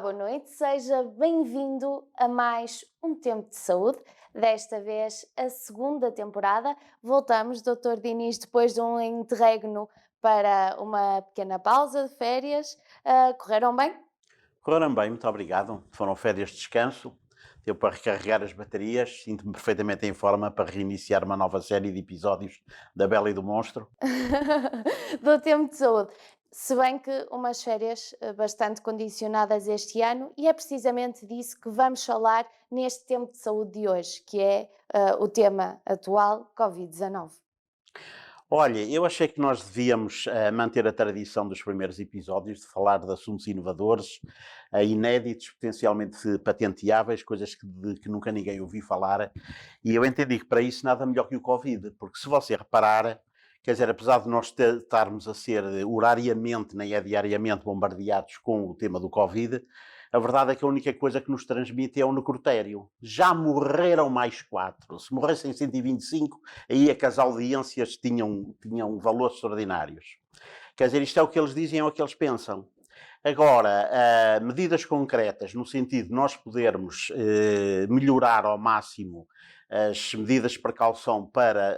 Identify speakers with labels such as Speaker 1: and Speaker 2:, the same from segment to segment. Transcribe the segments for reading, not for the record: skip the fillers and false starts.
Speaker 1: boa noite, seja bem-vindo a mais um Tempo de Saúde, desta vez a segunda temporada. Voltamos, Dr. Dinis, depois de um interregno para uma pequena pausa de férias. Correram bem?
Speaker 2: Correram bem, muito obrigado. Foram férias de descanso. Deu para recarregar as baterias. Sinto-me perfeitamente em forma para reiniciar uma nova série de episódios da Bela e do Monstro.
Speaker 1: Do Tempo de Saúde. Se bem que umas férias bastante condicionadas este ano, e é precisamente disso que vamos falar neste Tempo de Saúde de hoje, que é o tema atual, Covid-19.
Speaker 2: Olha, eu achei que nós devíamos manter a tradição dos primeiros episódios de falar de assuntos inovadores, inéditos, potencialmente patenteáveis, coisas que nunca ninguém ouviu falar. E eu entendi que para isso nada melhor que o Covid, porque se você reparar, quer dizer, apesar de nós estarmos a ser horariamente, nem é diariamente, bombardeados com o tema do Covid, a verdade é que a única coisa que nos transmite é o necrotério. Já morreram mais 4. Se morressem 125, aí é que as audiências tinham valores extraordinários. Quer dizer, isto é o que eles dizem, é o que eles pensam. Agora, medidas concretas, no sentido de nós podermos melhorar ao máximo as medidas de precaução para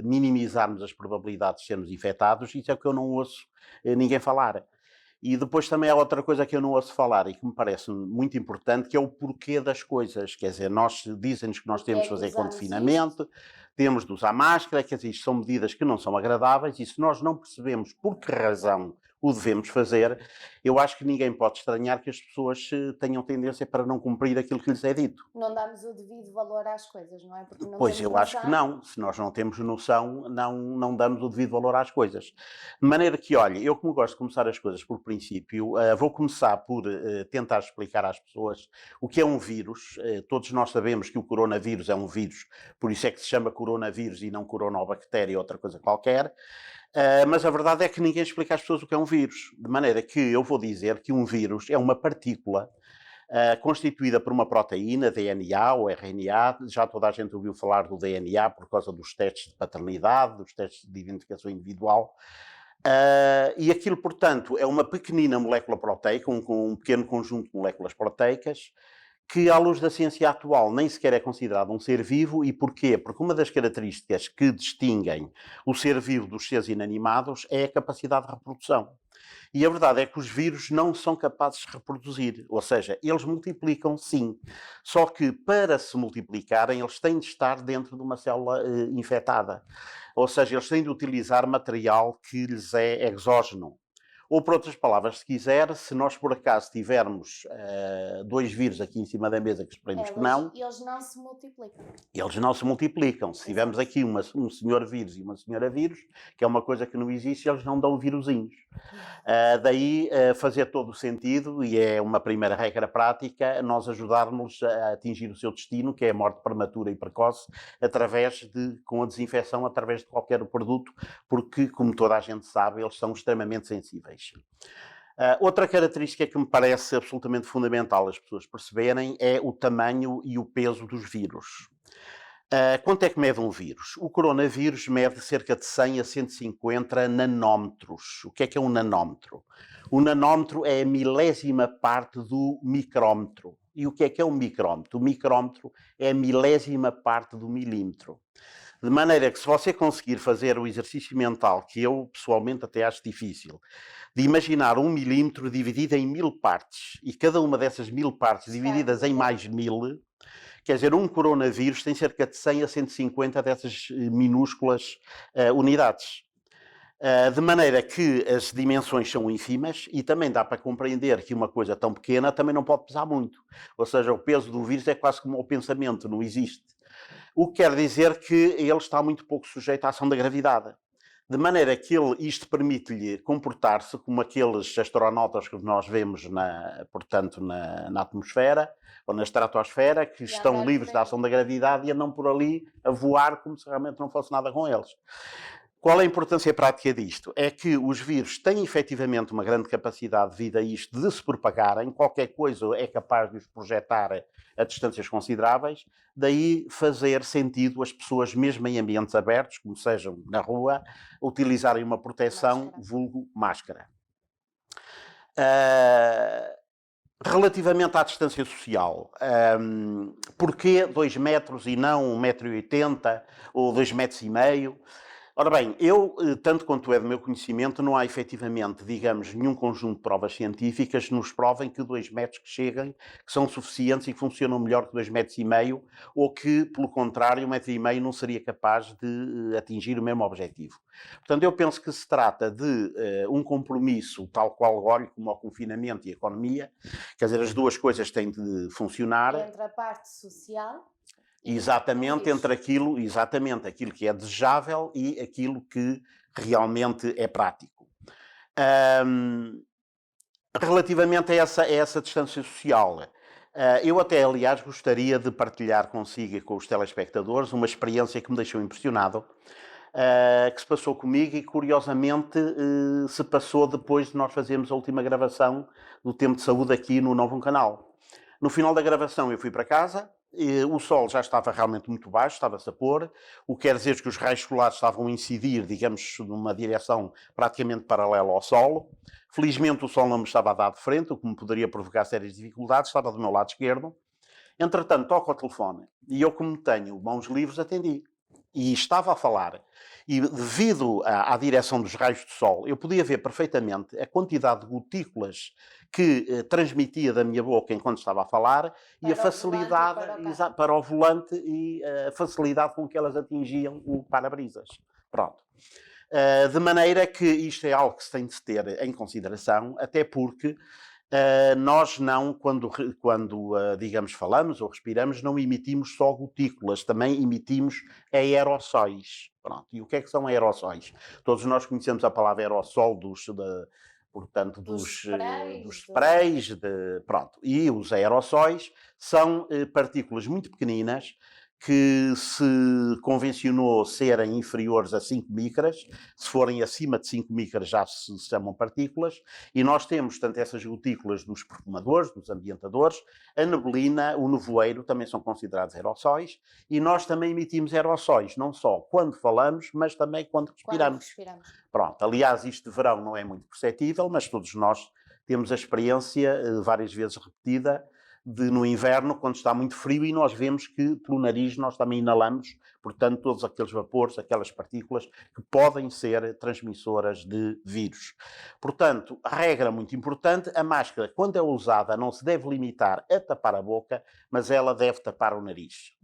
Speaker 2: minimizarmos as probabilidades de sermos infectados, isso é o que eu não ouço ninguém falar. E depois também há outra coisa que eu não ouço falar e que me parece muito importante, que é o porquê das coisas. Quer dizer, dizem-nos que nós
Speaker 1: Porque
Speaker 2: temos
Speaker 1: é
Speaker 2: de
Speaker 1: que
Speaker 2: fazer
Speaker 1: usamos isto?
Speaker 2: confinamento, temos de usar máscara, quer dizer, isto são medidas que não são agradáveis e se nós não percebemos por que razão o devemos fazer, eu acho que ninguém pode estranhar que as pessoas tenham tendência para não cumprir aquilo que lhes é dito.
Speaker 1: Não damos o devido valor às coisas, não é? Porque não
Speaker 2: Pois,
Speaker 1: temos
Speaker 2: eu acho que
Speaker 1: noção.
Speaker 2: não. Se nós não temos noção, não damos o devido valor às coisas. De maneira que, olha, eu como gosto de começar as coisas por princípio, vou começar por tentar explicar às pessoas o que é um vírus. Todos nós sabemos que o coronavírus é um vírus, por isso é que se chama coronavírus e não coronabactéria ou outra coisa qualquer. Mas a verdade é que ninguém explica às pessoas o que é um vírus. De maneira que eu vou dizer que um vírus é uma partícula constituída por uma proteína, DNA ou RNA. Já toda a gente ouviu falar do DNA por causa dos testes de paternidade, dos testes de identificação individual. E aquilo, portanto, é uma pequenina molécula proteica, com um pequeno conjunto de moléculas proteicas, que, à luz da ciência atual, nem sequer é considerado um ser vivo. E porquê? Porque uma das características que distinguem o ser vivo dos seres inanimados é a capacidade de reprodução. E a verdade é que os vírus não são capazes de reproduzir, ou seja, eles multiplicam sim, só que para se multiplicarem eles têm de estar dentro de uma célula infectada, ou seja, eles têm de utilizar material que lhes é exógeno. Ou, por outras palavras, se quiser, se nós por acaso tivermos dois vírus aqui em cima da mesa, que esperemos que não,
Speaker 1: Eles não se multiplicam.
Speaker 2: eles não se multiplicam. Se tivermos
Speaker 1: Exato.
Speaker 2: aqui um senhor vírus e uma senhora vírus, que é uma coisa que não existe, eles não dão vírusinhos. Daí fazer todo o sentido, e é uma primeira regra prática, nós ajudarmos a atingir o seu destino, que é a morte prematura e precoce, com a desinfecção através de qualquer produto, porque, como toda a gente sabe, eles são extremamente sensíveis. Outra característica que me parece absolutamente fundamental as pessoas perceberem é o tamanho e o peso dos vírus. Quanto é que mede um vírus? O coronavírus mede cerca de 100 a 150 nanómetros. O que é um nanómetro? O nanómetro é a milésima parte do micrómetro. E o que é um micrómetro? O micrómetro é a milésima parte do milímetro. De maneira que, se você conseguir fazer o exercício mental, que eu pessoalmente até acho difícil, de imaginar um milímetro dividido em 1000 partes, e cada uma dessas 1000 partes divididas em mais 1000, quer dizer, um coronavírus tem cerca de 100 a 150 dessas minúsculas unidades. De maneira que as dimensões são ínfimas e também dá para compreender que uma coisa tão pequena também não pode pesar muito. Ou seja, o peso do vírus é quase como o pensamento, não existe. O que quer dizer que ele está muito pouco sujeito à ação da gravidade. De maneira que isto permite-lhe comportar-se como aqueles astronautas que nós vemos, portanto, na atmosfera ou na estratosfera, que
Speaker 1: E
Speaker 2: estão
Speaker 1: andar por
Speaker 2: livres da
Speaker 1: aí.
Speaker 2: ação da gravidade e andam por ali a voar como se realmente não fosse nada com eles. Qual é a importância prática disto? É que os vírus têm efetivamente uma grande capacidade devido a isto de se propagarem, qualquer coisa é capaz de os projetar a distâncias consideráveis, daí fazer sentido as pessoas, mesmo em ambientes abertos, como sejam na rua, utilizarem uma proteção
Speaker 1: Máscara.
Speaker 2: vulgo máscara. Uh, Relativamente à distância social, porquê 2 metros e não 1,80 m ou 2,5 m? Ora bem, tanto quanto é do meu conhecimento, não há efetivamente, digamos, nenhum conjunto de provas científicas que nos provem que 2 metros que cheguem, que são suficientes e que funcionam melhor que 2,5 m, ou que, pelo contrário, 1,5 m não seria capaz de atingir o mesmo objetivo. Portanto, eu penso que se trata de um compromisso, tal qual olho como o confinamento e a economia, quer dizer, as duas coisas têm de funcionar.
Speaker 1: Entre a parte social
Speaker 2: Exatamente, entre exatamente aquilo que é desejável e aquilo que realmente é prático. Relativamente a essa distância social, eu até, aliás, gostaria de partilhar consigo e com os telespectadores uma experiência que me deixou impressionado, que se passou comigo e, curiosamente, se passou depois de nós fazermos a última gravação do Tempo de Saúde aqui no Novo Canal. No final da gravação eu fui para casa, o sol já estava realmente muito baixo, estava-se a pôr, o que quer dizer que os raios solares estavam a incidir, digamos, numa direção praticamente paralela ao solo. Felizmente o sol não me estava a dar de frente, o que me poderia provocar sérias dificuldades, estava do meu lado esquerdo. Entretanto, toco ao telefone e eu, como tenho mãos livres, atendi. E estava a falar. E devido à direção dos raios do sol, eu podia ver perfeitamente a quantidade de gotículas que transmitia da minha boca enquanto estava a falar e a facilidade para o volante e a facilidade com que elas atingiam o para-brisas. Pronto. De maneira que isto é algo que se tem de ter em consideração, até porque nós não, quando digamos, falamos ou respiramos, não emitimos só gotículas, também emitimos aerossóis. Pronto. E o que é que são aerossóis? Todos nós conhecemos a palavra aerossol portanto, dos sprays, pronto. E os aerossóis são partículas muito pequeninas que se convencionou serem inferiores a 5 micras, se forem acima de 5 micras já se chamam partículas, e nós temos tanto essas gotículas dos perfumadores, dos ambientadores, a neblina, o nevoeiro também são considerados aerossóis, e nós também emitimos aerossóis, não só quando falamos, mas também quando respiramos. Pronto, aliás, isto de verão não é muito perceptível, mas todos nós temos a experiência, várias vezes repetida, de no inverno, quando está muito frio, e nós vemos que pelo nariz nós também inalamos, portanto, todos aqueles vapores, aquelas partículas que podem ser transmissoras de vírus. Portanto, a regra muito importante, a máscara, quando é usada, não se deve limitar a tapar a boca, mas ela deve tapar o nariz.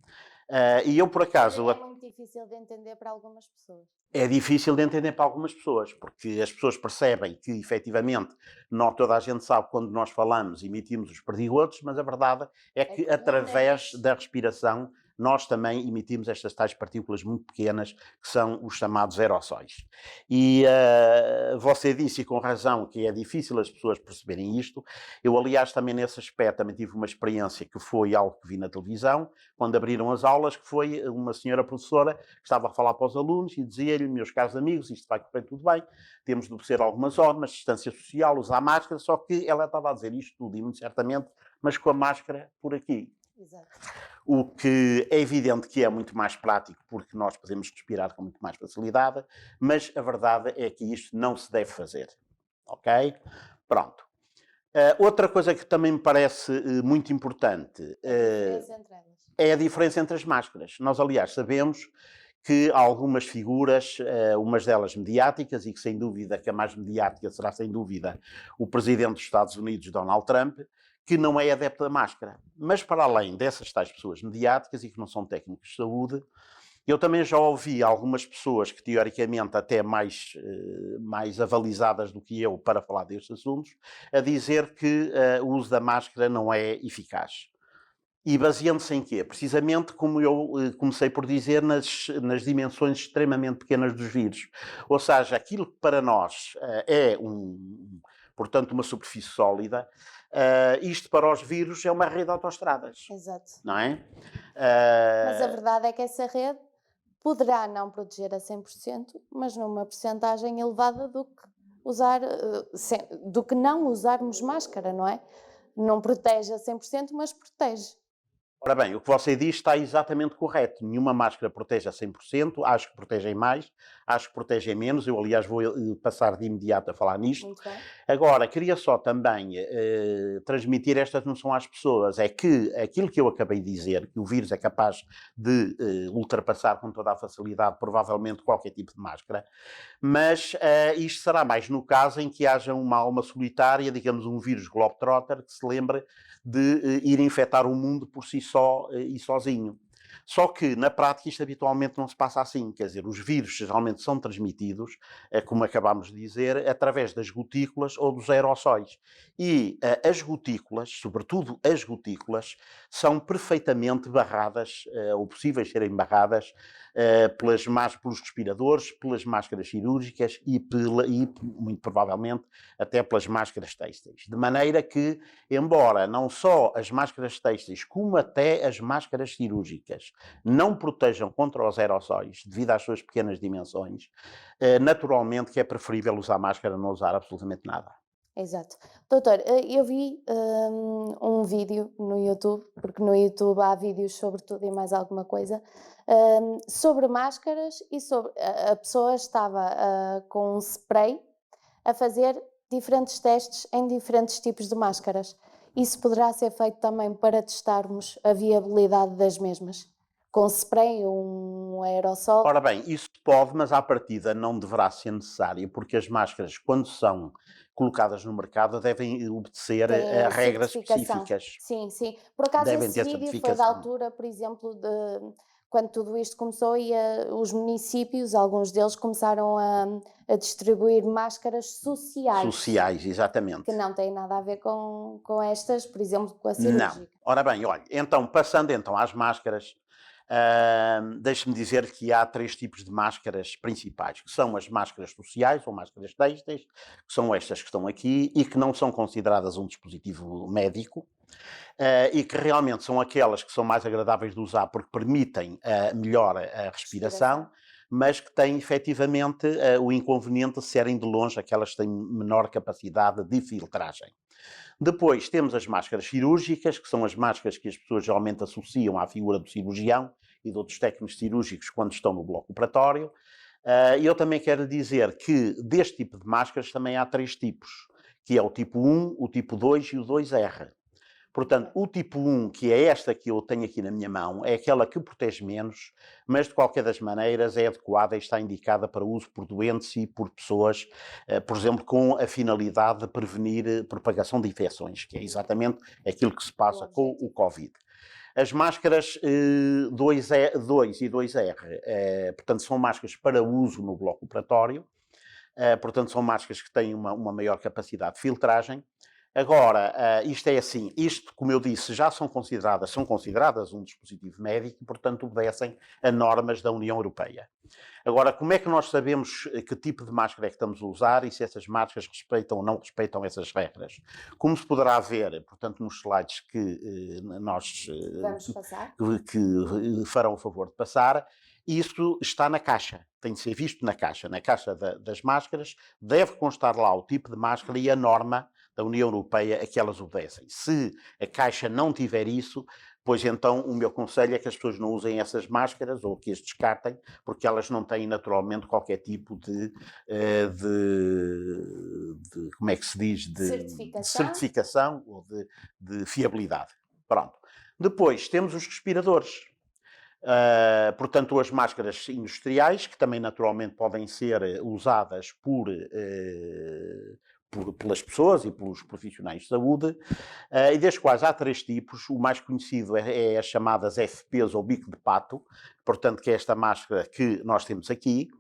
Speaker 2: E eu, por acaso...
Speaker 1: É muito difícil de entender para algumas pessoas.
Speaker 2: É difícil de entender para algumas pessoas, porque as pessoas percebem que, efetivamente, não toda a gente sabe quando nós falamos, emitimos os perdigotos, mas a verdade é que através da respiração nós também emitimos estas tais partículas muito pequenas, que são os chamados aerossóis. E você disse, e com razão, que é difícil as pessoas perceberem isto. Eu, aliás, também nesse aspecto, também tive uma experiência que foi algo que vi na televisão, quando abriram as aulas, que foi uma senhora professora que estava a falar para os alunos e dizia-lhe: meus caros amigos, isto vai correr tudo bem, temos de obedecer algumas normas, distância social, usar máscara, só que ela estava a dizer isto tudo, e muito certamente, mas com a máscara por aqui.
Speaker 1: Exato.
Speaker 2: O que é evidente que é muito mais prático, porque nós podemos respirar com muito mais facilidade, mas a verdade é que isto não se deve fazer. Ok? Pronto. Outra coisa que também me parece muito importante é a diferença entre as máscaras. Nós, aliás, sabemos que há algumas figuras, umas delas mediáticas, e que sem dúvida que a mais mediática será sem dúvida o presidente dos Estados Unidos, Donald Trump, que não é adepto da máscara. Mas para além dessas tais pessoas mediáticas e que não são técnicos de saúde, eu também já ouvi algumas pessoas que, teoricamente, até mais avalizadas do que eu para falar destes assuntos, a dizer que o uso da máscara não é eficaz. E baseando-se em quê? Precisamente como eu comecei por dizer, nas dimensões extremamente pequenas dos vírus. Ou seja, aquilo que para nós é portanto, uma superfície sólida, isto para os vírus é uma rede de autoestradas.
Speaker 1: Exato.
Speaker 2: Não é?
Speaker 1: Mas a verdade é que essa rede poderá não proteger a 100%, mas numa percentagem elevada do que não usarmos máscara, não é? Não protege a 100%, mas protege.
Speaker 2: Ora bem, o que você diz está exatamente correto. Nenhuma máscara protege a 100%, acho que protegem mais, acho que protegem menos. Eu, aliás, vou passar de imediato a falar nisto.
Speaker 1: Muito bem.
Speaker 2: Agora, queria só também transmitir esta noção às pessoas, é que aquilo que eu acabei de dizer, que o vírus é capaz de ultrapassar com toda a facilidade, provavelmente, qualquer tipo de máscara, mas isto será mais no caso em que haja uma alma solitária, digamos um vírus globetrotter, que se lembre de ir infectar o mundo por si só e sozinho. Só que, na prática, isto habitualmente não se passa assim. Quer dizer, os vírus geralmente são transmitidos, como acabámos de dizer, através das gotículas ou dos aerossóis. E as gotículas, sobretudo as gotículas, são perfeitamente barradas, ou possíveis serem barradas, pelos respiradores, pelas máscaras cirúrgicas e, muito provavelmente, até pelas máscaras têxteis. De maneira que, embora não só as máscaras têxteis, como até as máscaras cirúrgicas não protejam contra os aerossóis devido às suas pequenas dimensões, naturalmente que é preferível usar máscara, não usar absolutamente nada.
Speaker 1: Exato. Doutor, eu vi um vídeo no YouTube, porque no YouTube há vídeos sobre tudo e mais alguma coisa, sobre máscaras e sobre. A pessoa estava com um spray a fazer diferentes testes em diferentes tipos de máscaras. Isso poderá ser feito também para testarmos a viabilidade das mesmas, com spray ou um aerossol.
Speaker 2: Ora bem, isso pode, mas à partida não deverá ser necessário, porque as máscaras, quando são colocadas no mercado, devem obedecer
Speaker 1: Tem
Speaker 2: a
Speaker 1: a
Speaker 2: regras
Speaker 1: certificação.
Speaker 2: específicas.
Speaker 1: Sim, sim. Por acaso
Speaker 2: Devem
Speaker 1: esse
Speaker 2: ter
Speaker 1: vídeo foi da
Speaker 2: certificação.
Speaker 1: altura, por exemplo, de quando tudo isto começou e os municípios, alguns deles começaram a distribuir máscaras sociais,
Speaker 2: Sociais, exatamente.
Speaker 1: que não têm nada a ver com estas, por exemplo, com a
Speaker 2: Não.
Speaker 1: cirúrgica.
Speaker 2: Ora bem, olha, então, passando então às máscaras, deixe-me dizer que há 3 tipos de máscaras principais, que são as máscaras sociais ou máscaras têxteis, que são estas que estão aqui e que não são consideradas um dispositivo médico, e que realmente são aquelas que são mais agradáveis de usar porque permitem melhor a respiração, mas que têm efetivamente o inconveniente de serem de longe aquelas que têm menor capacidade de filtragem. Depois temos as máscaras cirúrgicas, que são as máscaras que as pessoas geralmente associam à figura do cirurgião e de outros técnicos cirúrgicos quando estão no bloco operatório. E eu também quero dizer que deste tipo de máscaras também há 3 tipos, que é o tipo 1, o tipo 2 e o 2R. Portanto, o tipo 1, que é esta que eu tenho aqui na minha mão, é aquela que protege menos, mas de qualquer das maneiras é adequada e está indicada para uso por doentes e por pessoas, por exemplo, com a finalidade de prevenir propagação de infecções, que é exatamente aquilo que se passa com o Covid. As máscaras 2 e 2R, portanto, são máscaras para uso no bloco operatório, portanto, são máscaras que têm uma maior capacidade de filtragem. Agora, isto é assim, isto, como eu disse, já são consideradas um dispositivo médico e, portanto, obedecem a normas da União Europeia. Agora, como é que nós sabemos que tipo de máscara é que estamos a usar e se essas máscaras respeitam ou não respeitam essas regras? Como se poderá ver, portanto, nos slides que nós
Speaker 1: Vamos passar?
Speaker 2: que farão o favor de passar, isso está na caixa, tem de ser visto na caixa. Na caixa das máscaras deve constar lá o tipo de máscara e a norma da União Europeia a que elas obedecem. Se a caixa não tiver isso, pois então o meu conselho é que as pessoas não usem essas máscaras ou que as descartem, porque elas não têm naturalmente qualquer tipo de como é que se diz? De certificação ou de fiabilidade. Pronto. Depois temos os respiradores. Portanto, as máscaras industriais, que também naturalmente podem ser usadas pelas pessoas e pelos profissionais de saúde, e das quais há 3 tipos. O mais conhecido é as chamadas FPs ou bico de pato, portanto, que é esta máscara que nós temos aqui.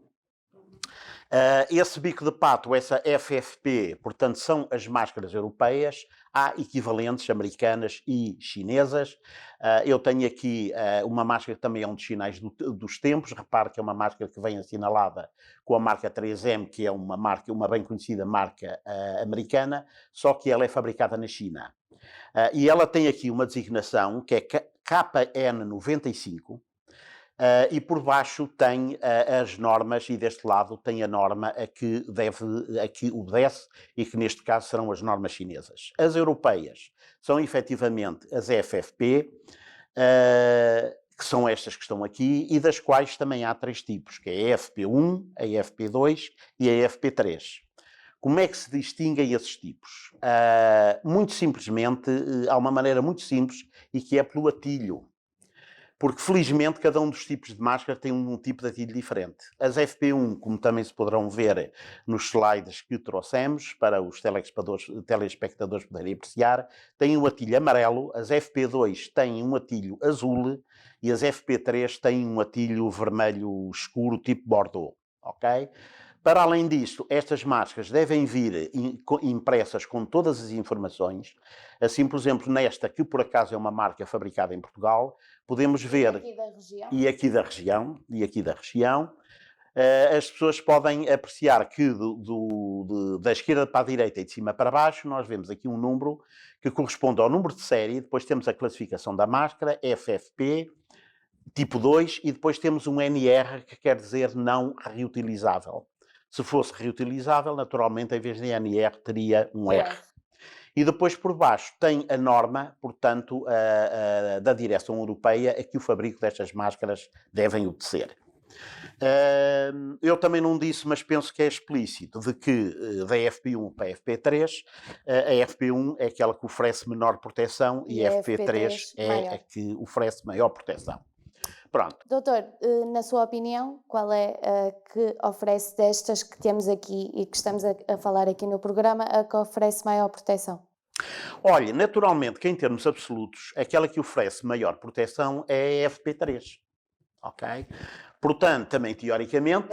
Speaker 2: Esse bico de pato, essa FFP, portanto, são as máscaras europeias. Há equivalentes americanas e chinesas. Eu tenho aqui uma máscara que também é um dos sinais dos tempos. Repare que é uma máscara que vem assinalada com a marca 3M, que é uma bem conhecida marca americana, só que ela é fabricada na China. E ela tem aqui uma designação que é KN95. E por baixo tem as normas e deste lado tem a norma a que obedece e que neste caso serão as normas chinesas. As europeias são efetivamente as FFP, que são estas que estão aqui, e das quais também há 3 tipos, que é a FP1, a FP2 e a FP3. Como é que se distinguem esses tipos? Muito simplesmente, há uma maneira muito simples e que é pelo atilho. Porque, felizmente, cada um dos tipos de máscara tem um tipo de atilho diferente. As FP1, como também se poderão ver nos slides que trouxemos, para os telespectadores poderem apreciar, têm um atilho amarelo, as FP2 têm um atilho azul e as FP3 têm um atilho vermelho escuro, tipo Bordeaux. Ok? Para além disto, estas máscaras devem vir impressas com todas as informações. Assim, por exemplo, nesta, que por acaso é uma marca fabricada em Portugal, podemos ver...
Speaker 1: E aqui da
Speaker 2: região. As pessoas podem apreciar que da esquerda para a direita e de cima para baixo, nós vemos aqui um número que corresponde ao número de série, depois temos a classificação da máscara, FFP, tipo 2, e depois temos um NR, que quer dizer não reutilizável. Se fosse reutilizável, naturalmente, em vez de NR, teria um R. E depois, por baixo, tem a norma, portanto, da direção europeia, a que o fabrico destas máscaras devem obedecer. Eu também não disse, mas penso que é explícito, de que da FP1 para a FP3, a FP1 é aquela que oferece menor proteção e a FP3 é a que oferece maior proteção. Pronto.
Speaker 1: Doutor, na sua opinião, qual é a que oferece destas que temos aqui e que estamos a falar aqui no programa, a que oferece maior proteção?
Speaker 2: Olha, naturalmente que em termos absolutos, aquela que oferece maior proteção é a FP3. Ok? Portanto, também teoricamente,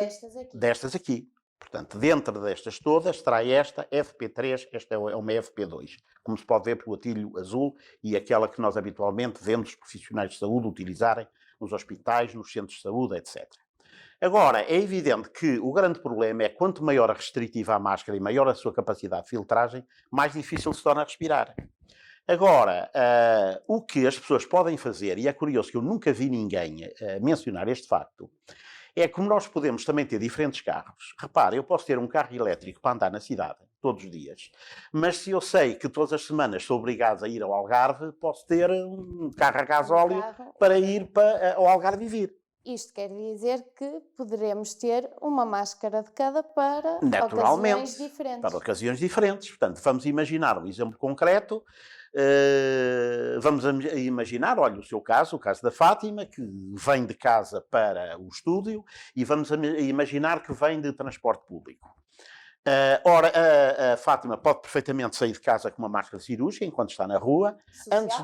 Speaker 2: destas aqui. Portanto, dentro destas todas, estará esta FP3, esta é uma FP2, como se pode ver pelo atilho azul e aquela que nós habitualmente vemos os profissionais de saúde utilizarem nos hospitais, nos centros de saúde, etc. Agora, é evidente que o grande problema é que quanto maior a restritiva a máscara e maior a sua capacidade de filtragem, mais difícil se torna respirar. Agora, o que as pessoas podem fazer, e é curioso que eu nunca vi ninguém mencionar este facto, é como nós podemos também ter diferentes carros. Repare, eu posso ter um carro elétrico para andar na cidade, todos os dias, mas se eu sei que todas as semanas sou obrigado a ir ao Algarve, posso ter um carro a gasóleo para ir ao Algarve viver.
Speaker 1: Isto quer dizer que poderemos ter uma máscara de cada para
Speaker 2: ocasiões
Speaker 1: diferentes.
Speaker 2: Para ocasiões diferentes. Portanto, vamos imaginar um exemplo concreto. Vamos imaginar, olha, o seu caso, o caso da Fátima, que vem de casa para o estúdio, e vamos imaginar que vem de transporte público. Ora, a Fátima pode perfeitamente sair de casa com uma máscara cirúrgica enquanto está na rua. Antes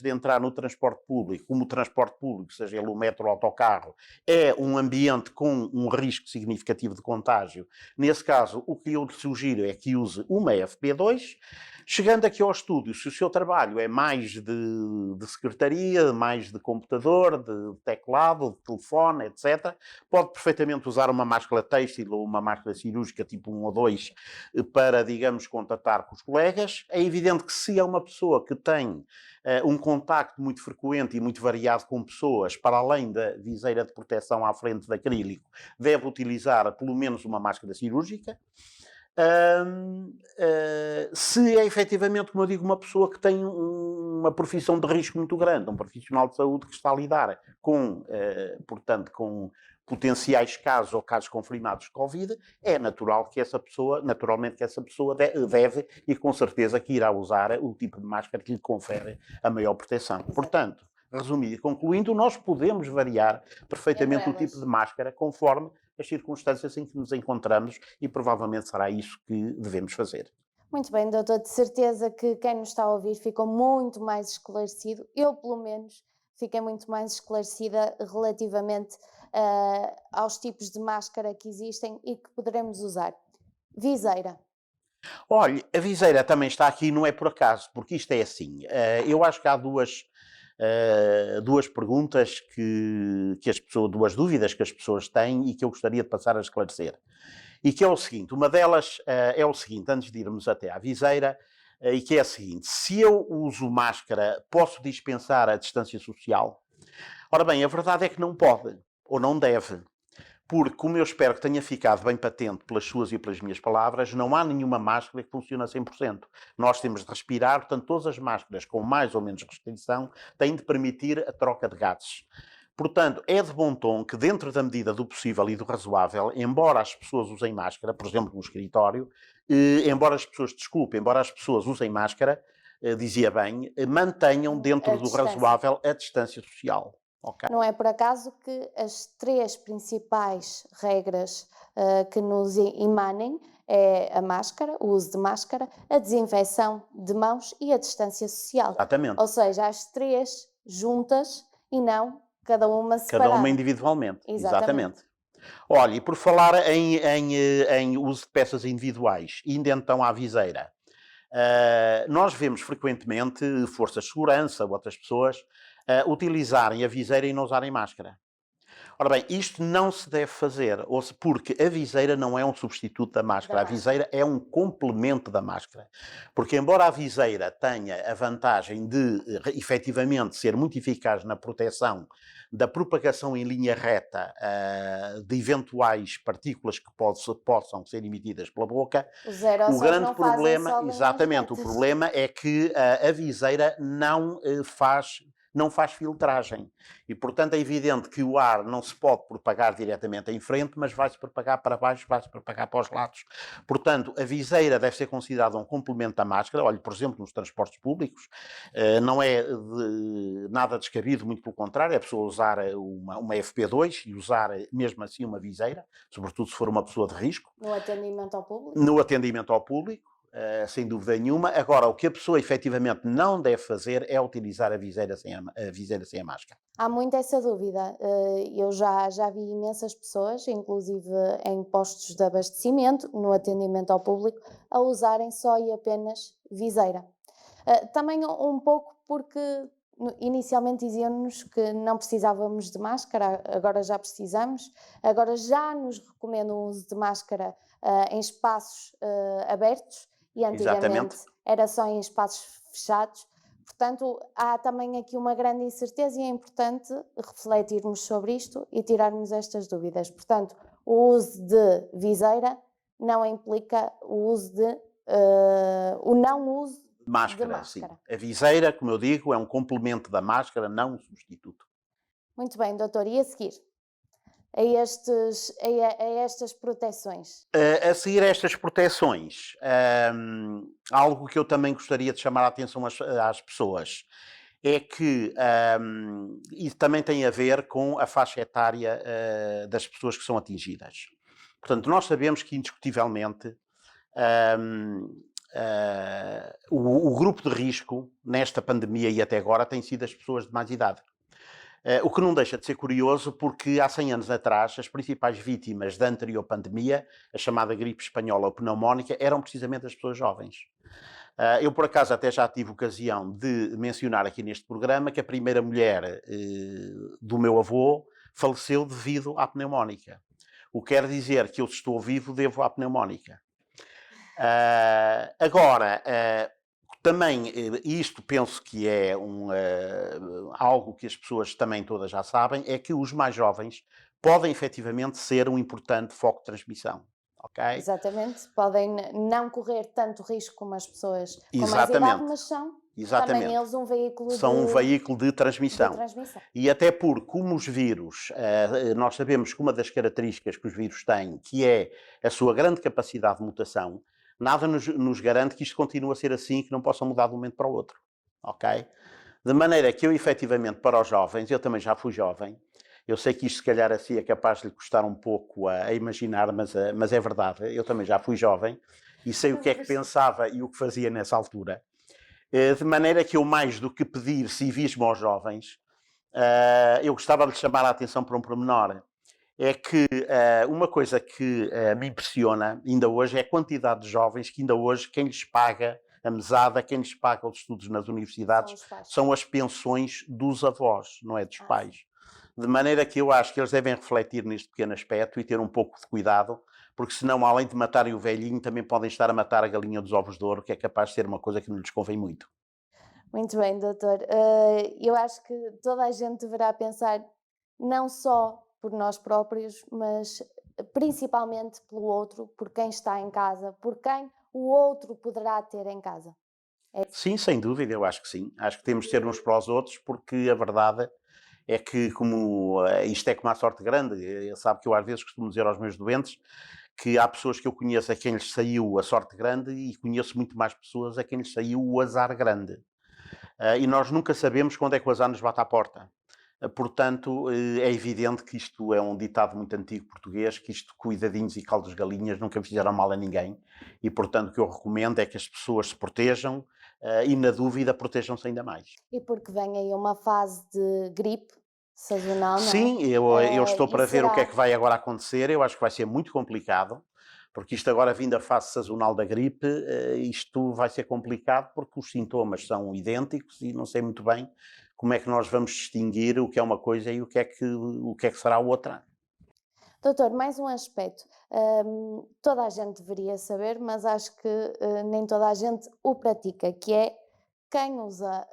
Speaker 2: de entrar no transporte público, como o transporte público, seja ele o metro ou o autocarro, é um ambiente com um risco significativo de contágio. Nesse caso, o que eu lhe sugiro é que use uma FP2. Chegando aqui ao estúdio, se o seu trabalho é mais de secretaria, mais de computador, de teclado, de telefone, etc., pode perfeitamente usar uma máscara têxtil ou uma máscara cirúrgica tipo 1 ou 2 para, digamos, contatar com os colegas. É evidente que se é uma pessoa que tem um contacto muito frequente e muito variado com pessoas, para além da viseira de proteção à frente de acrílico, deve utilizar pelo menos uma máscara cirúrgica. Se é efetivamente, como eu digo, uma pessoa que tem uma profissão de risco muito grande, um profissional de saúde que está a lidar com, portanto, com potenciais casos ou casos confirmados de Covid, é natural que essa pessoa, deve e com certeza que irá usar o tipo de máscara que lhe confere a maior proteção. Portanto, resumindo e concluindo, nós podemos variar perfeitamente o tipo de máscara conforme as circunstâncias em que nos encontramos e provavelmente será isso que devemos fazer.
Speaker 1: Muito bem, doutor, de certeza que quem nos está a ouvir ficou muito mais esclarecido. Eu, pelo menos, fiquei muito mais esclarecida relativamente aos tipos de máscara que existem e que poderemos usar. Viseira.
Speaker 2: Olha, a viseira também está aqui, não é por acaso, porque isto é assim. Eu acho que há duas perguntas que as pessoas, duas dúvidas que as pessoas têm e que eu gostaria de passar a esclarecer. E que é o seguinte, uma delas é o seguinte, antes de irmos até à viseira, e que é a seguinte: se eu uso máscara, posso dispensar a distância social? Ora bem, a verdade é que não pode, ou não deve. porque, como eu espero que tenha ficado bem patente pelas suas e pelas minhas palavras, não há nenhuma máscara que funcione a 100%. Nós temos de respirar, portanto, todas as máscaras com mais ou menos restrição têm de permitir a troca de gases. Portanto, é de bom tom que, dentro da medida do possível e do razoável, embora as pessoas usem máscara, por exemplo, no escritório, embora as pessoas usem máscara, dizia bem, mantenham
Speaker 1: A
Speaker 2: dentro do
Speaker 1: distância.
Speaker 2: razoável a distância social. Ok?
Speaker 1: Não é por acaso que as três principais regras que nos emanem é a máscara, o uso de máscara, a desinfecção de mãos e a distância social.
Speaker 2: Exatamente.
Speaker 1: Ou seja, as três juntas e não cada uma
Speaker 2: Cada uma
Speaker 1: separada.
Speaker 2: individualmente.
Speaker 1: Exatamente.
Speaker 2: Exatamente. Olha, e por falar em uso de peças individuais, indo então à viseira, nós vemos frequentemente forças de segurança ou outras pessoas utilizarem a viseira e não usarem máscara. Ora bem, isto não se deve fazer, porque a viseira não é um substituto da máscara. A viseira é um complemento da máscara. Porque, embora a viseira tenha a vantagem de, efetivamente, ser muito eficaz na proteção da propagação em linha reta de eventuais partículas que possam ser emitidas pela boca,
Speaker 1: Os
Speaker 2: o
Speaker 1: aerossóis
Speaker 2: grande
Speaker 1: não fazem
Speaker 2: problema,
Speaker 1: só linhas
Speaker 2: exatamente, o
Speaker 1: retas.
Speaker 2: problema é que a viseira não faz filtragem. E, portanto, é evidente que o ar não se pode propagar diretamente em frente, mas vai-se propagar para baixo, vai-se propagar para os lados. Portanto, a viseira deve ser considerada um complemento da máscara. Olhe, por exemplo, nos transportes públicos, não é nada descabido, muito pelo contrário, é a pessoa usar uma FP2 e usar mesmo assim uma viseira, sobretudo se for uma pessoa de risco.
Speaker 1: No atendimento ao público?
Speaker 2: No atendimento ao público, sem dúvida nenhuma. Agora, o que a pessoa efetivamente não deve fazer é utilizar a viseira sem a máscara.
Speaker 1: Há muito essa dúvida. Eu já vi imensas pessoas, inclusive em postos de abastecimento, no atendimento ao público, a usarem só e apenas viseira. Também um pouco porque inicialmente diziam-nos que não precisávamos de máscara, agora já precisamos, agora já nos recomendam o uso de máscara em espaços abertos e antigamente
Speaker 2: Exatamente.
Speaker 1: era só em espaços fechados. Portanto, há também aqui uma grande incerteza e é importante refletirmos sobre isto e tirarmos estas dúvidas. Portanto, o uso de viseira não implica o uso o não uso de
Speaker 2: Máscara, sim.
Speaker 1: máscara.
Speaker 2: A viseira, como eu digo, é um complemento da máscara, não um substituto.
Speaker 1: Muito bem, doutor. E a seguir? A estas proteções?
Speaker 2: A seguir a estas proteções, algo que eu também gostaria de chamar a atenção às pessoas é que isso também tem a ver com a faixa etária das pessoas que são atingidas. Portanto, nós sabemos que, indiscutivelmente, o grupo de risco nesta pandemia e até agora tem sido as pessoas de mais idade. O que não deixa de ser curioso, porque há 100 anos atrás as principais vítimas da anterior pandemia, a chamada gripe espanhola ou pneumónica, eram precisamente as pessoas jovens. Eu, por acaso, até já tive ocasião de mencionar aqui neste programa que a primeira mulher do meu avô faleceu devido à pneumónica. O que quer dizer que eu, se estou vivo, devo à pneumónica. Agora, também isto penso que é algo que as pessoas também todas já sabem, é que os mais jovens podem efetivamente ser um importante foco de transmissão. Okay?
Speaker 1: Exatamente. Podem não correr tanto risco como as pessoas com mais idade,
Speaker 2: Exatamente.
Speaker 1: mas são
Speaker 2: Exatamente.
Speaker 1: também eles um veículo
Speaker 2: São um veículo de transmissão. E até porque, como os vírus, nós sabemos que uma das características que os vírus têm, que é a sua grande capacidade de mutação, nada nos garante que isto continue a ser assim, que não possa mudar de um momento para o outro. Ok? De maneira que eu, efetivamente, para os jovens, eu também já fui jovem, eu sei que isto se calhar assim é capaz de lhe custar um pouco a imaginar, mas é verdade, eu também já fui jovem e sei o que é que pensava e o que fazia nessa altura. De maneira que eu, mais do que pedir civismo aos jovens, eu gostava de lhe chamar a atenção para um pormenor. É que uma coisa que me impressiona ainda hoje é a quantidade de jovens que ainda hoje, quem lhes paga a mesada, quem lhes paga os estudos nas universidades, são as pensões dos avós, não é dos pais. De maneira que eu acho que eles devem refletir neste pequeno aspecto e ter um pouco de cuidado, porque senão, além de matarem o velhinho, também podem estar a matar a galinha dos ovos de ouro, que é capaz de ser uma coisa que não lhes convém muito.
Speaker 1: Muito bem, doutor. Eu acho que toda a gente deverá pensar não só por nós próprios, mas principalmente pelo outro, por quem está em casa, por quem o outro poderá ter em casa.
Speaker 2: Sim, sem dúvida, eu acho que sim. Acho que temos de ter uns para os outros, porque a verdade é que, como isto é como a sorte grande, sabe que eu às vezes costumo dizer aos meus doentes que há pessoas que eu conheço a quem lhes saiu a sorte grande e conheço muito mais pessoas a quem lhes saiu o azar grande. E nós nunca sabemos quando é que o azar nos bate à porta. Portanto, é evidente que isto é um ditado muito antigo português, que isto, cuidadinhos e caldos de galinhas, nunca fizeram mal a ninguém. E, portanto, o que eu recomendo é que as pessoas se protejam e, na dúvida, protejam-se ainda mais.
Speaker 1: E porque vem aí uma fase de gripe sazonal, não é?
Speaker 2: Sim, eu estou
Speaker 1: E
Speaker 2: para ver o que é
Speaker 1: será
Speaker 2: que vai agora acontecer. Eu acho que vai ser muito complicado, porque isto agora vindo a fase sazonal da gripe, isto vai ser complicado porque os sintomas são idênticos e não sei muito bem como é que nós vamos distinguir o que é uma coisa e o que é que será outra.
Speaker 1: Doutor, mais um aspecto. Toda a gente deveria saber, mas acho que nem toda a gente o pratica, que é quem usa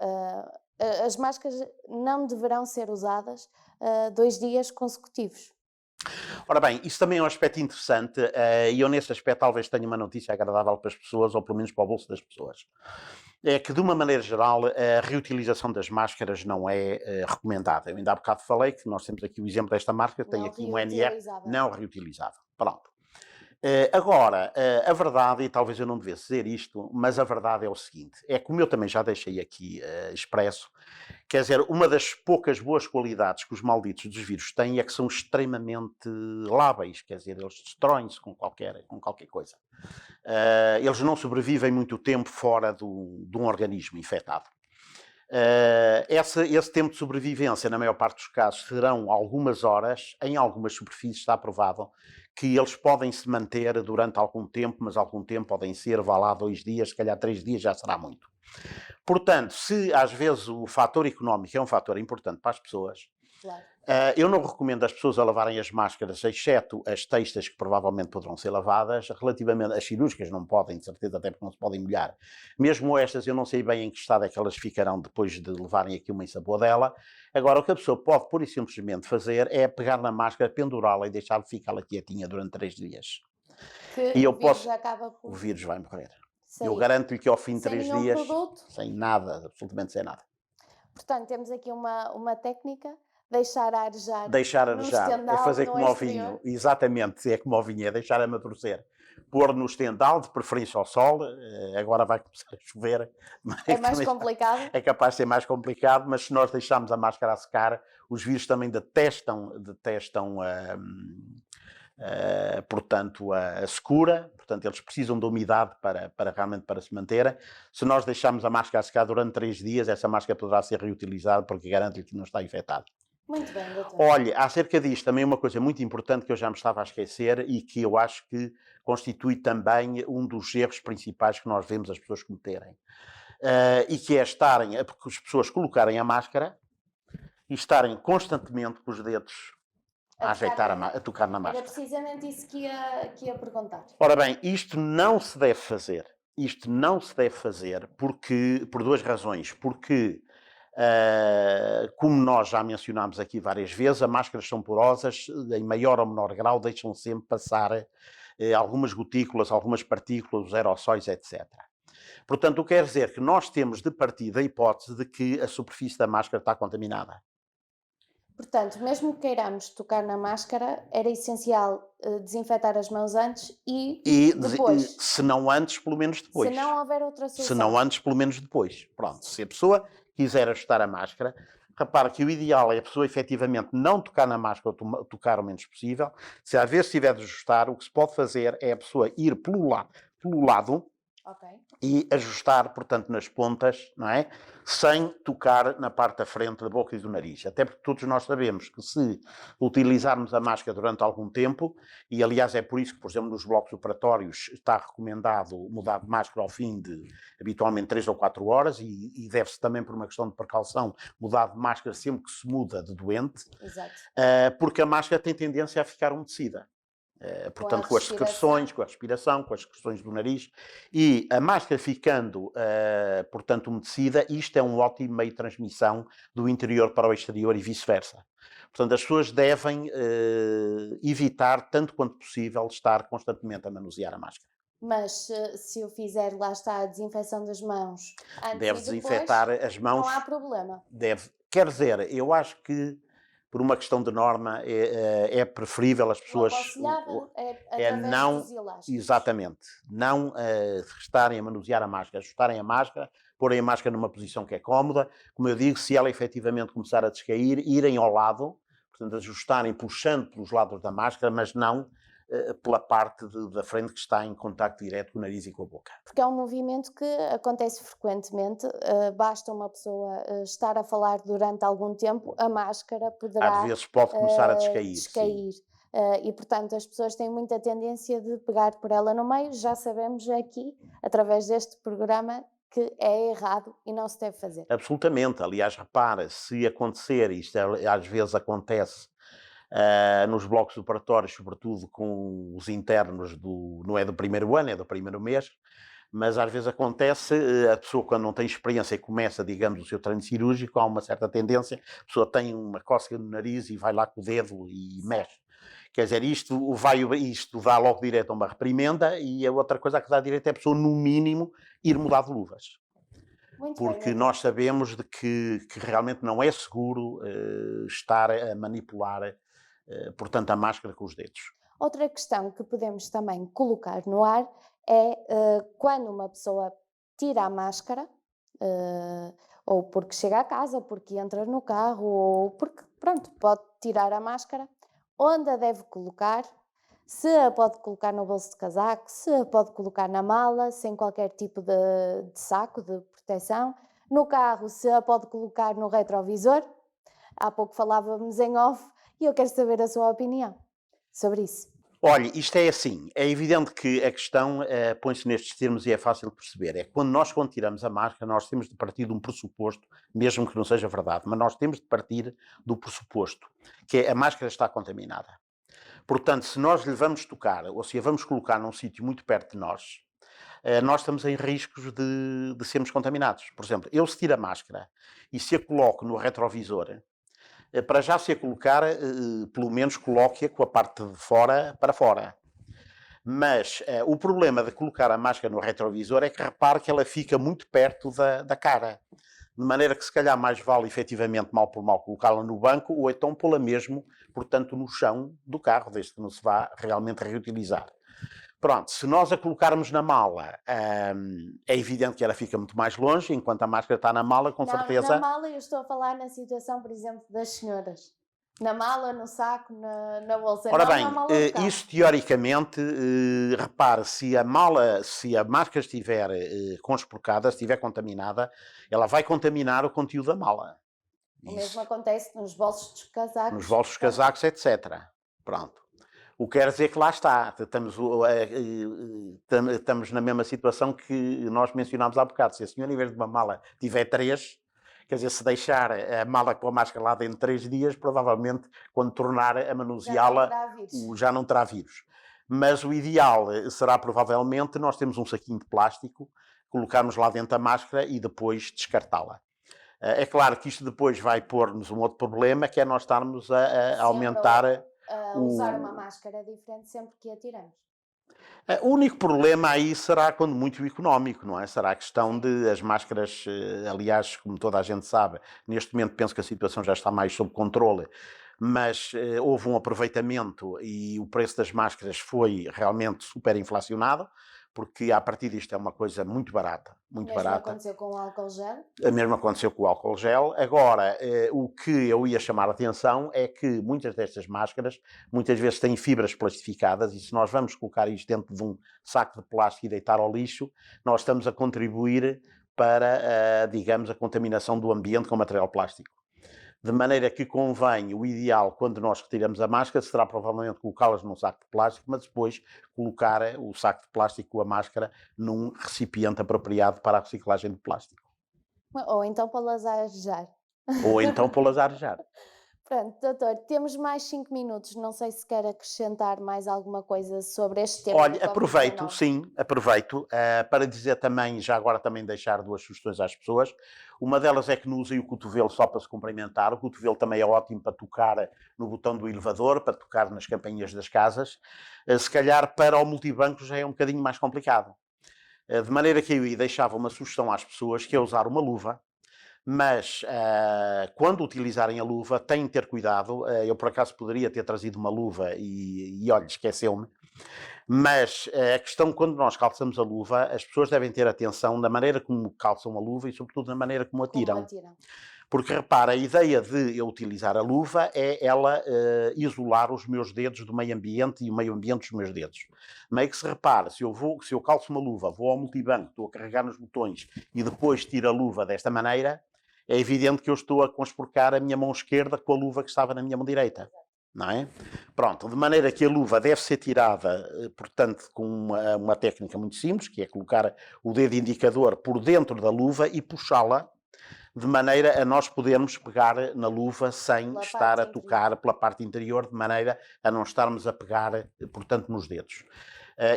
Speaker 1: as máscaras não deverão ser usadas 2 dias consecutivos.
Speaker 2: Ora bem, isso também é um aspecto interessante e eu nesse aspecto talvez tenha uma notícia agradável para as pessoas, ou pelo menos para o bolso das pessoas. É que, de uma maneira geral, a reutilização das máscaras não é recomendada. Eu ainda há bocado falei que nós temos aqui o exemplo desta máscara, tem
Speaker 1: Não
Speaker 2: aqui um NR
Speaker 1: reutilizável.
Speaker 2: não reutilizável. Pronto. Agora, a verdade, e talvez eu não devesse dizer isto, mas a verdade é o seguinte: é como eu também já deixei aqui expresso, quer dizer, uma das poucas boas qualidades que os malditos dos vírus têm é que são extremamente lábeis, quer dizer, eles destroem-se com qualquer coisa. Eles não sobrevivem muito tempo fora de um organismo infectado. Esse tempo de sobrevivência, na maior parte dos casos, serão algumas horas. Em algumas superfícies está provado que eles podem se manter durante algum tempo, mas algum tempo podem ser, vá lá, 2 dias, se calhar 3 dias já será muito. Portanto, se às vezes o fator económico é um fator importante para as pessoas,
Speaker 1: Claro.
Speaker 2: eu não recomendo as pessoas a lavarem as máscaras, exceto as textas que provavelmente poderão ser lavadas. Relativamente às cirúrgicas, não podem, de certeza, até porque não se podem molhar. Mesmo estas, eu não sei bem em que estado é que elas ficarão depois de levarem aqui uma ensaboadela. Agora, o que a pessoa pode, pura e simplesmente, fazer é pegar na máscara, pendurá-la e deixar ficá-la quietinha durante 3 dias.
Speaker 1: Que
Speaker 2: E eu
Speaker 1: o vírus
Speaker 2: posso...
Speaker 1: acaba
Speaker 2: O
Speaker 1: por
Speaker 2: vírus vai morrer. Eu
Speaker 1: sair.
Speaker 2: garanto-lhe que ao fim de
Speaker 1: Sem
Speaker 2: 3
Speaker 1: nenhum
Speaker 2: dias,
Speaker 1: produto.
Speaker 2: sem nada, absolutamente sem nada.
Speaker 1: Portanto, temos aqui uma técnica, deixar arejar
Speaker 2: Deixar
Speaker 1: no
Speaker 2: arejar, é
Speaker 1: estendal,
Speaker 2: fazer
Speaker 1: no
Speaker 2: como ao
Speaker 1: exterior.
Speaker 2: vinho, exatamente, é como ao vinho, é deixar amadurecer. Pôr no estendal, de preferência ao sol, agora vai começar a chover, mas
Speaker 1: É mais
Speaker 2: também
Speaker 1: complicado.
Speaker 2: é capaz de ser mais complicado, mas se nós deixarmos a máscara a secar, os vírus também detestam portanto, a secura, portanto, eles precisam de umidade realmente para se manterem. Se nós deixarmos a máscara a secar durante 3 dias, essa máscara poderá ser reutilizada porque garante-lhe que não está infectada.
Speaker 1: Muito bem, doutor.
Speaker 2: Olha, acerca disto, também uma coisa muito importante que eu já me estava a esquecer e que eu acho que constitui também um dos erros principais que nós vemos as pessoas cometerem. E que é porque as pessoas colocarem a máscara e estarem constantemente com os dedos a tocar na
Speaker 1: Era
Speaker 2: máscara.
Speaker 1: precisamente isso que ia perguntar.
Speaker 2: Ora bem, isto não se deve fazer. Isto não se deve fazer por 2 razões. Porque, como nós já mencionámos aqui várias vezes, as máscaras são porosas, em maior ou menor grau, deixam sempre passar algumas gotículas, algumas partículas, os aerossóis, etc. Portanto, o que quer dizer que nós temos de partir da hipótese de que a superfície da máscara está contaminada.
Speaker 1: Portanto, mesmo que queiramos tocar na máscara, era essencial desinfetar as mãos antes e depois.
Speaker 2: Se não antes, pelo menos depois.
Speaker 1: Se não houver outra
Speaker 2: Se
Speaker 1: solução.
Speaker 2: não antes, pelo menos depois. Pronto, se a pessoa quiser ajustar a máscara, repare que o ideal é a pessoa efetivamente não tocar na máscara ou tocar o menos possível. Se às vezes tiver de ajustar, o que se pode fazer é a pessoa ir pelo lado
Speaker 1: Ok.
Speaker 2: e ajustar, portanto, nas pontas, não é? Sem tocar na parte da frente da boca e do nariz. Até porque todos nós sabemos que se utilizarmos a máscara durante algum tempo, e aliás é por isso que, por exemplo, nos blocos operatórios está recomendado mudar de máscara ao fim de habitualmente 3 ou 4 horas, e deve-se também, por uma questão de precaução, mudar de máscara sempre que se muda de doente,
Speaker 1: Exato.
Speaker 2: porque a máscara tem tendência a ficar umedecida. Portanto, com as secreções, com a respiração, com as secreções do nariz, e a máscara ficando, portanto, umedecida, isto é um ótimo meio de transmissão do interior para o exterior e vice-versa. Portanto, as pessoas devem evitar, tanto quanto possível, estar constantemente a manusear a máscara.
Speaker 1: Mas se eu fizer, lá está, a desinfecção das mãos antes
Speaker 2: Deve
Speaker 1: e depois,
Speaker 2: desinfetar as mãos.
Speaker 1: não há problema.
Speaker 2: Quer dizer, eu acho que, por uma questão de norma, é preferível as
Speaker 1: O
Speaker 2: pessoas
Speaker 1: aconselhável é através
Speaker 2: não,
Speaker 1: dos elásticos.
Speaker 2: exatamente, não estarem a manusear a máscara, ajustarem a máscara, porem a máscara numa posição que é cómoda. Como eu digo, se ela efetivamente começar a descair, irem ao lado, portanto, ajustarem, puxando pelos lados da máscara, mas não pela parte da frente que está em contacto direto com o nariz e com a boca.
Speaker 1: Porque é um movimento que acontece frequentemente, basta uma pessoa estar a falar durante algum tempo, a máscara poderá
Speaker 2: Às vezes pode começar a descair.
Speaker 1: descair. E, portanto, as pessoas têm muita tendência de pegar por ela no meio. Já sabemos aqui, através deste programa, que é errado e não se deve fazer.
Speaker 2: Absolutamente. Aliás, repara, se acontecer, isto às vezes acontece nos blocos operatórios, sobretudo com os internos, não é do primeiro ano, é do primeiro mês, mas às vezes acontece, a pessoa quando não tem experiência e começa, digamos, o seu treino cirúrgico, há uma certa tendência, a pessoa tem uma cócega no nariz e vai lá com o dedo e mexe. Quer dizer, isto dá logo direito a uma reprimenda, e a outra coisa que dá direito é a pessoa, no mínimo, ir mudar de luvas.
Speaker 1: Muito
Speaker 2: Porque
Speaker 1: bem,
Speaker 2: nós sabemos de que realmente não é seguro estar a manipular, portanto, a máscara com os dedos.
Speaker 1: Outra questão que podemos também colocar no ar é quando uma pessoa tira a máscara, ou porque chega a casa, ou porque entra no carro, ou porque, pronto, pode tirar a máscara, onde a deve colocar, se a pode colocar no bolso de casaco, se a pode colocar na mala, sem qualquer tipo de saco de proteção, no carro, se a pode colocar no retrovisor. Há pouco falávamos em off e eu quero saber a sua opinião sobre isso.
Speaker 2: Olha, isto é assim, é evidente que a questão põe-se nestes termos e é fácil de perceber. É que quando tiramos a máscara, nós temos de partir de um pressuposto, mesmo que não seja verdade, mas nós temos de partir do pressuposto, que é a máscara está contaminada. Portanto, se nós lhe vamos tocar, ou se a vamos colocar num sítio muito perto de nós estamos em riscos de sermos contaminados. Por exemplo, eu se tiro a máscara e se a coloco no retrovisor, para já se a colocar, pelo menos coloque-a com a parte de fora para fora. Mas o problema de colocar a máscara no retrovisor é que repare que ela fica muito perto da cara. De maneira que se calhar mais vale efetivamente, mal por mal, colocá-la no banco ou então pô-la mesmo, portanto, no chão do carro, desde que não se vá realmente reutilizar. Pronto, se nós a colocarmos na mala, é evidente que ela fica muito mais longe, enquanto a máscara está na mala, com certeza.
Speaker 1: Na mala eu estou a falar na situação, por exemplo, das senhoras. Na mala, no saco, na bolsa.
Speaker 2: Ora
Speaker 1: não
Speaker 2: bem,
Speaker 1: na mala do carro.
Speaker 2: isso teoricamente, repare, se a máscara estiver conspurcada, estiver contaminada, ela vai contaminar o conteúdo da mala.
Speaker 1: O mesmo acontece nos bolsos dos casacos.
Speaker 2: Nos bolsos dos casacos, etc. Pronto. O que quer dizer que lá está, estamos na mesma situação que nós mencionámos há bocado. Se a senhora, em vez de uma mala, tiver 3, quer dizer, se deixar a mala com a máscara lá dentro de 3 dias, provavelmente, quando tornar a manuseá-la, já não terá vírus. Mas o ideal será, provavelmente, nós temos um saquinho de plástico, colocarmos lá dentro a máscara e depois descartá-la. É claro que isto depois vai pôr-nos um outro problema, que é nós estarmos a aumentar...
Speaker 1: usar uma máscara diferente sempre que a tiramos.
Speaker 2: O único problema aí será quando muito económico, não é? Será a questão de as máscaras, aliás, como toda a gente sabe, neste momento penso que a situação já está mais sob controle, mas houve um aproveitamento e o preço das máscaras foi realmente super inflacionado, porque a partir disto é uma coisa muito barata, muito barata.
Speaker 1: O mesmo aconteceu com o álcool gel?
Speaker 2: O mesmo aconteceu com o álcool gel. Agora, o que eu ia chamar a atenção é que muitas destas máscaras, muitas vezes têm fibras plastificadas e se nós vamos colocar isto dentro de um saco de plástico e deitar ao lixo, nós estamos a contribuir para, digamos, a contaminação do ambiente com material plástico. De maneira que convém, o ideal, quando nós retiramos a máscara, será provavelmente colocá-las num saco de plástico, mas depois colocar o saco de plástico com a máscara num recipiente apropriado para a reciclagem de plástico.
Speaker 1: Ou então pô-las a arejar.
Speaker 2: Ou então pô-las a arejar.
Speaker 1: Pronto, doutor, temos mais 5 minutos. Não sei se quer acrescentar mais alguma coisa sobre este tema.
Speaker 2: Olha, aproveito, sim, aproveito, para dizer também, já agora também deixar 2 sugestões às pessoas. Uma delas é que não usem o cotovelo só para se cumprimentar. O cotovelo também é ótimo para tocar no botão do elevador, para tocar nas campainhas das casas. Se calhar para o multibanco já é um bocadinho mais complicado. De maneira que eu aí deixava uma sugestão às pessoas, que é usar uma luva. Mas quando utilizarem a luva, têm de ter cuidado. Eu, por acaso, poderia ter trazido uma luva e olha, esqueceu-me. Mas a questão, quando nós calçamos a luva, as pessoas devem ter atenção na maneira como calçam a luva e, sobretudo, na maneira como a tiram. Porque, repara, a ideia de eu utilizar a luva é ela isolar os meus dedos do meio ambiente e o meio ambiente dos meio dedos. Meio que se repara, se eu calço uma luva, vou ao multibanco, estou a carregar nos botões e depois tiro a luva desta maneira, é evidente que eu estou a conspurcar a minha mão esquerda com a luva que estava na minha mão direita. Não é? Pronto, de maneira que a luva deve ser tirada, portanto, com uma técnica muito simples, que é colocar o dedo indicador por dentro da luva e puxá-la, de maneira a nós podermos pegar na luva sem estar a tocar pela parte interior, de maneira a não estarmos a pegar, portanto, nos dedos.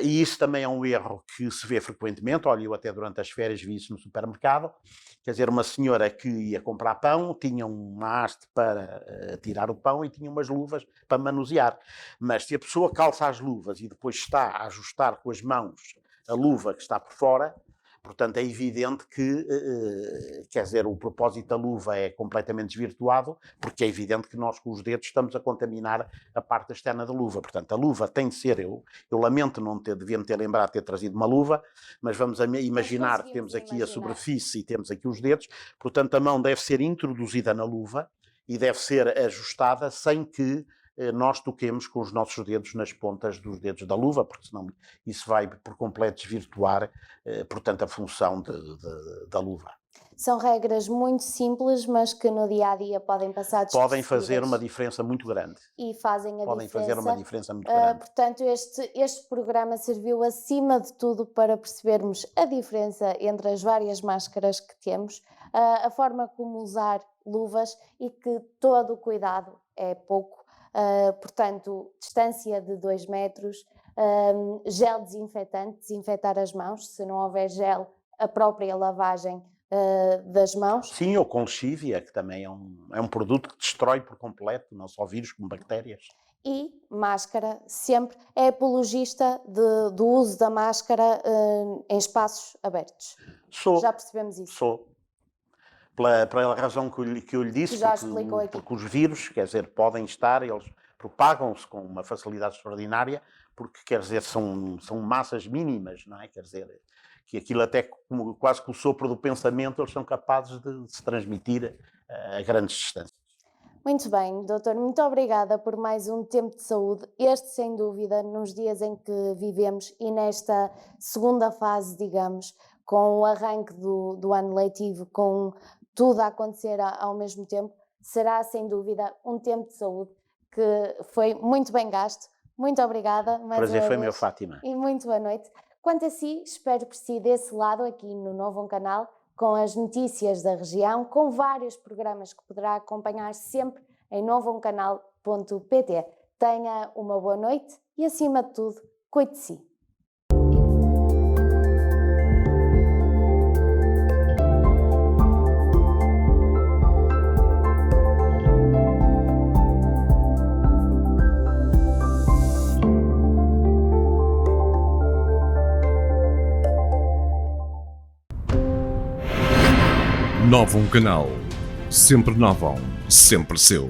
Speaker 2: E isso também é um erro que se vê frequentemente. Olha, eu até durante as férias vi isso no supermercado. Quer dizer, uma senhora que ia comprar pão, tinha uma haste para tirar o pão e tinha umas luvas para manusear. Mas se a pessoa calça as luvas e depois está a ajustar com as mãos a luva que está por fora, portanto, é evidente que, quer dizer, o propósito da luva é completamente desvirtuado, porque é evidente que nós com os dedos estamos a contaminar a parte externa da luva. Portanto, a luva tem de ser, eu lamento não ter, devia-me ter lembrado de ter trazido uma luva, mas vamos imaginar que temos aqui a superfície e temos aqui os dedos, portanto, a mão deve ser introduzida na luva e deve ser ajustada sem que nós toquemos com os nossos dedos nas pontas dos dedos da luva, porque senão isso vai por completo desvirtuar, portanto, a função da luva.
Speaker 1: São regras muito simples, mas que no dia-a-dia podem passar despercebidas.
Speaker 2: Podem fazer uma diferença muito grande.
Speaker 1: E fazem a
Speaker 2: podem
Speaker 1: diferença.
Speaker 2: Fazer uma diferença muito grande.
Speaker 1: Portanto, este programa serviu acima de tudo para percebermos a diferença entre as várias máscaras que temos, a forma como usar luvas e que todo o cuidado é pouco. Portanto, distância de 2 metros, gel desinfetante, desinfetar as mãos, se não houver gel, a própria lavagem das mãos.
Speaker 2: Sim, ou com lexívia, que também é um produto que destrói por completo, não só vírus como bactérias.
Speaker 1: E máscara, sempre é apologista do uso da máscara em espaços abertos. Já percebemos isso.
Speaker 2: Sou. Pela razão que eu lhe disse, porque os vírus, quer dizer, podem estar, eles propagam-se com uma facilidade extraordinária, porque, quer dizer, são massas mínimas, não é? Quer dizer, que aquilo até quase que o sopro do pensamento, eles são capazes de se transmitir a grandes distâncias.
Speaker 1: Muito bem, doutor, muito obrigada por mais um tempo de saúde. Este, sem dúvida, nos dias em que vivemos e nesta segunda fase, digamos, com o arranque do ano letivo, com tudo a acontecer ao mesmo tempo, será sem dúvida um tempo de saúde que foi muito bem gasto. Muito obrigada.
Speaker 2: O prazer foi meu, Fátima.
Speaker 1: E muito boa noite. Quanto a si, espero por si desse lado aqui no Novo Canal, com as notícias da região, com vários programas que poderá acompanhar sempre em novocanal.pt. Tenha uma boa noite e, acima de tudo, cuide de si.
Speaker 3: Novo Canal. Sempre novo, sempre seu.